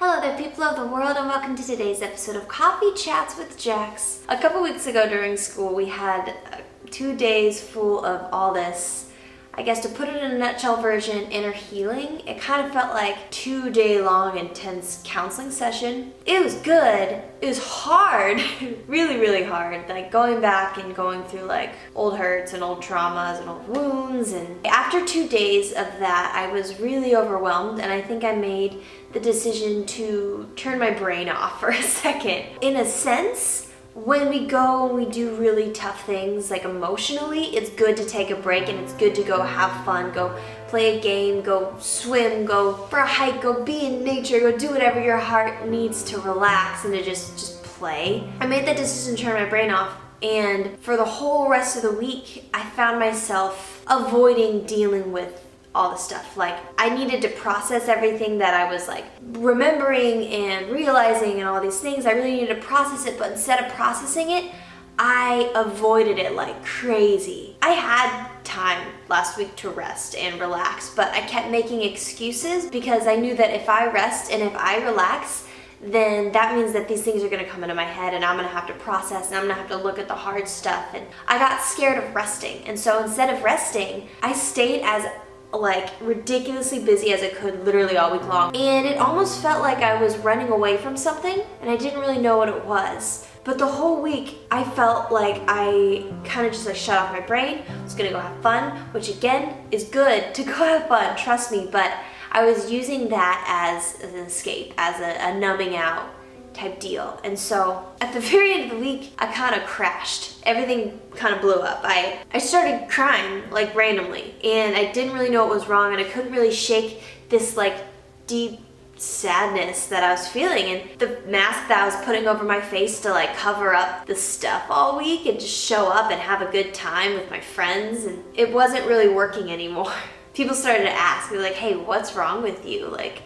Hello there, people of the world, and welcome to today's episode of Coffee Chats with Jax. A couple weeks ago during school, we had 2 days full of all this, I guess to put it in a nutshell version, inner healing. It kind of felt like 2-day long intense counseling session. It was good. It was hard, really hard. Like going back and going through like old hurts and old traumas and old wounds. And after 2 days of that, I was really overwhelmed, and I think I made the decision to turn my brain off for a second. In a sense, when we go and we do really tough things, like emotionally, it's good to take a break and it's good to go have fun, go play a game, go swim, go for a hike, go be in nature, go do whatever your heart needs to relax and to just play. I made that decision to turn my brain off, and for the whole rest of the week, I found myself avoiding dealing with all the stuff. Like, I needed to process everything that I was like remembering and realizing and all these things. I really needed to process it, but instead of processing it, I avoided it like crazy. I had time last week to rest and relax, but I kept making excuses because I knew that if I rest and if I relax, then that means that these things are gonna come into my head and I'm gonna have to process and I'm gonna have to look at the hard stuff. And I got scared of resting. And so instead of resting, I stayed as like ridiculously busy as I could literally all week long. And it almost felt like I was running away from something and I didn't really know what it was. But the whole week I felt like I kind of just like shut off my brain. I was gonna go have fun, which again is good to go have fun, trust me, but I was using that as an escape, as a numbing out type deal. And so at the very end of the week, I kind of crashed. Everything kind of blew up. I started crying like randomly, and I didn't really know what was wrong, and I couldn't really shake this like deep sadness that I was feeling, and the mask that I was putting over my face to like cover up the stuff all week and just show up and have a good time with my friends, and it wasn't really working anymore. People started to ask me like, hey, what's wrong with you? Like,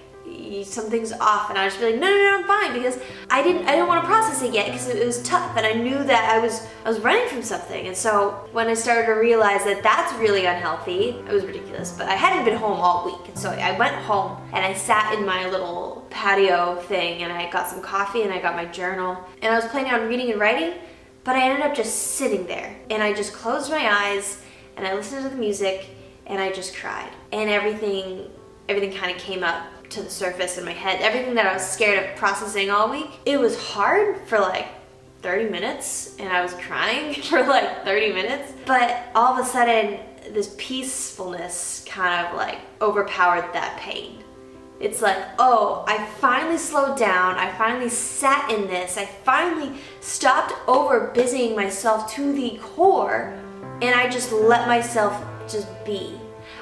something's off. And I was like, no, I'm fine, because I didn't want to process it yet because it was tough, and I knew that I was running from something. And so when I started to realize that that's really unhealthy, it was ridiculous, but I hadn't been home all week. And so I went home and I sat in my little patio thing and I got some coffee and I got my journal and I was planning on reading and writing, but I ended up just sitting there and I just closed my eyes and I listened to the music and I just cried, and everything kind of came up to the surface in my head. Everything that I was scared of processing all week. It was hard for like 30 minutes and I was crying for like 30 minutes, but all of a sudden this peacefulness kind of like overpowered that pain. It's like, oh, I finally slowed down, I finally sat in this, I finally stopped over busying myself to the core, and I just let myself just be.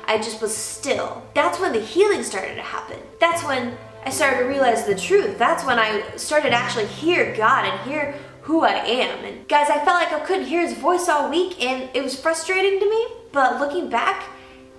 I just was still. That's when the healing started to happen. That's when I started to realize the truth. That's when I started to actually hear God and hear who I am. And guys, I felt like I couldn't hear his voice all week, and it was frustrating to me, but looking back,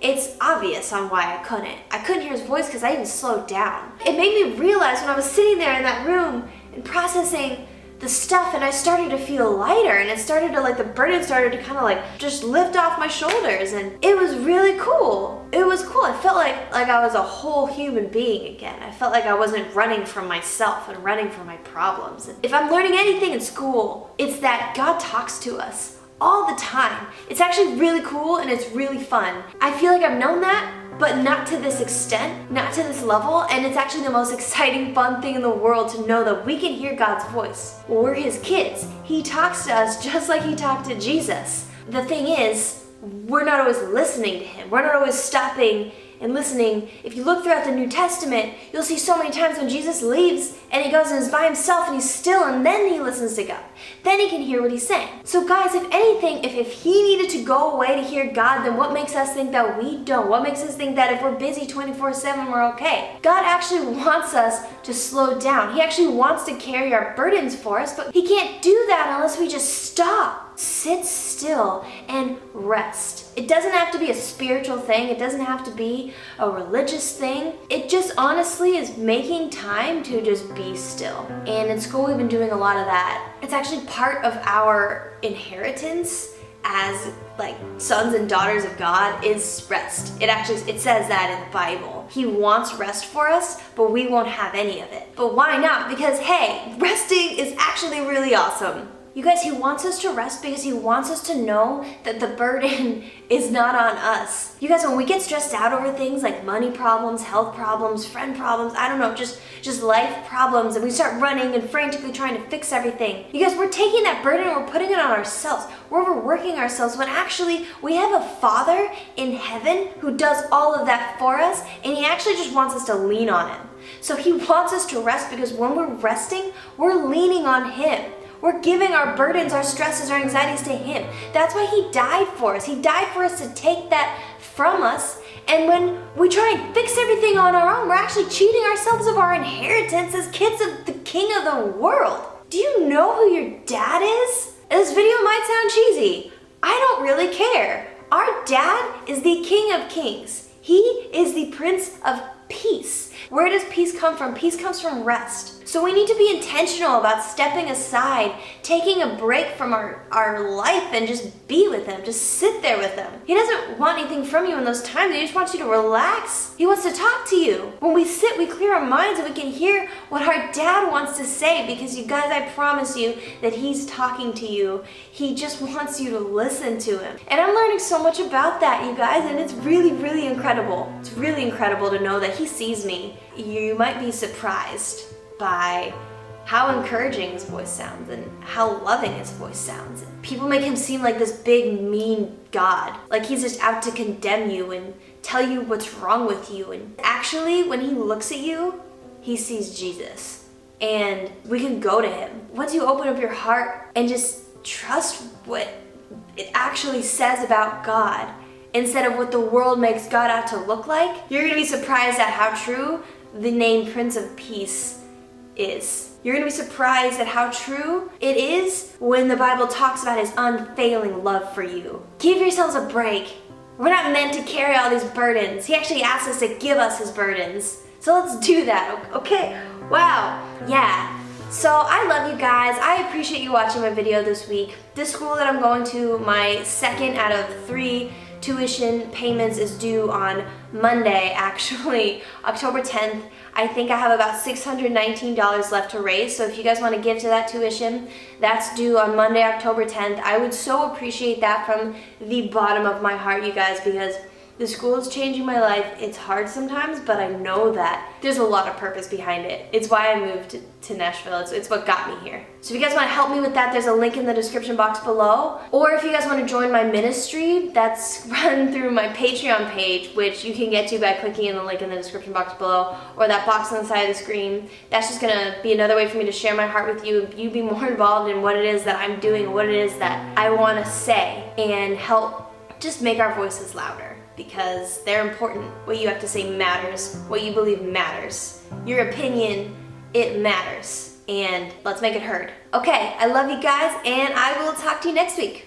it's obvious on why I couldn't. I couldn't hear his voice because I didn't slow down. It made me realize when I was sitting there in that room and processing the stuff, and I started to feel lighter, and it started to like, the burden started to kind of like just lift off my shoulders, and it was really cool. It was cool. I felt like I was a whole human being again. I felt like I wasn't running from myself and running from my problems. And if I'm learning anything in school, it's that God talks to us all the time. It's actually really cool and it's really fun. I feel like I've known that, but not to this extent, not to this level, and it's actually the most exciting, fun thing in the world to know that we can hear God's voice. Well, we're his kids. He talks to us just like he talked to Jesus. The thing is, we're not always listening to him. We're not always stopping and listening. If you look throughout the New Testament, you'll see so many times when Jesus leaves and he goes and is by himself and he's still, and then he listens to God. Then he can hear what he's saying. So guys, if anything, if he needed to go away to hear God, then what makes us think that we don't? What makes us think that if we're busy 24/7, we're okay? God actually wants us to slow down. He actually wants to carry our burdens for us, but he can't do that unless we just stop. Sit still and rest. It doesn't have to be a spiritual thing. It doesn't have to be a religious thing. It just honestly is making time to just be still. And in school, we've been doing a lot of that. It's actually part of our inheritance as like sons and daughters of God is rest. It says that in the Bible. know He wants rest for us, but we won't have any of it. But why not? Because hey, resting is actually really awesome. You guys, He wants us to rest because He wants us to know that the burden is not on us. You guys, when we get stressed out over things like money problems, health problems, friend problems, I don't know, just life problems, and we start running and frantically trying to fix everything. You guys, we're taking that burden and we're putting it on ourselves. We're overworking ourselves when actually we have a Father in heaven who does all of that for us, and He actually just wants us to lean on Him. So He wants us to rest because when we're resting, we're leaning on Him. We're giving our burdens, our stresses, our anxieties to Him. That's why He died for us. He died for us to take that from us. And when we try and fix everything on our own, we're actually cheating ourselves of our inheritance as kids of the King of the world. Do you know who your dad is? This video might sound cheesy. I don't really care. Our dad is the King of Kings. He is the Prince of Peace. Where does peace come from? Peace comes from rest. So we need to be intentional about stepping aside, taking a break from our life and just be with Him. Just sit there with Him. He doesn't want anything from you in those times. He just wants you to relax. He wants to talk to you. When we sit, we clear our minds and we can hear what our dad wants to say, because you guys, I promise you that He's talking to you. He just wants you to listen to Him. And I'm learning so much about that, you guys, and it's really, really incredible. It's really incredible to know that He sees me. You might be surprised by how encouraging His voice sounds and how loving His voice sounds. People make Him seem like this big, mean God, like He's just out to condemn you and tell you what's wrong with you. And actually, when He looks at you, He sees Jesus. And we can go to Him. Once you open up your heart and just trust what it actually says about God, instead of what the world makes God out to look like, you're gonna be surprised at how true the name Prince of Peace is. You're gonna be surprised at how true it is when the Bible talks about His unfailing love for you. Give yourselves a break. We're not meant to carry all these burdens. He actually asked us to give us His burdens. So let's do that, okay? Wow, yeah. So I love you guys. I appreciate you watching my video this week. This school that I'm going to, my second out of 3 tuition payments is due on Monday, actually, October 10th. I think I have about $619 left to raise, so if you guys want to give to that tuition, that's due on Monday, October 10th. I would so appreciate that from the bottom of my heart, you guys, because the school is changing my life. It's hard sometimes, but I know that there's a lot of purpose behind it. It's why I moved to Nashville. It's what got me here. So if you guys want to help me with that, there's a link in the description box below. Or if you guys want to join my ministry, that's run through my Patreon page, which you can get to by clicking in the link in the description box below, or that box on the side of the screen. That's just gonna be another way for me to share my heart with you, you be more involved in what it is that I'm doing, what it is that I want to say, and help just make our voices louder. Because they're important. What you have to say matters. What you believe matters. Your opinion, it matters. And let's make it heard. Okay, I love you guys, and I will talk to you next week.